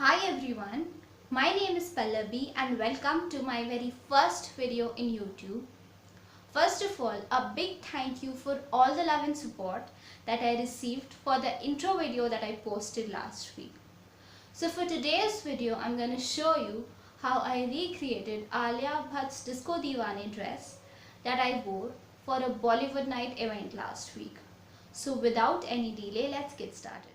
Hi everyone, my name is Pallabi and welcome to my very first video in YouTube. First of all, a big thank you for all the love and support that I received for the intro video that I posted last week. So for today's video, I'm going to show you how I recreated Alia Bhatt's Disco Deewane dress that I wore for a Bollywood night event last week. So without any delay, let's get started.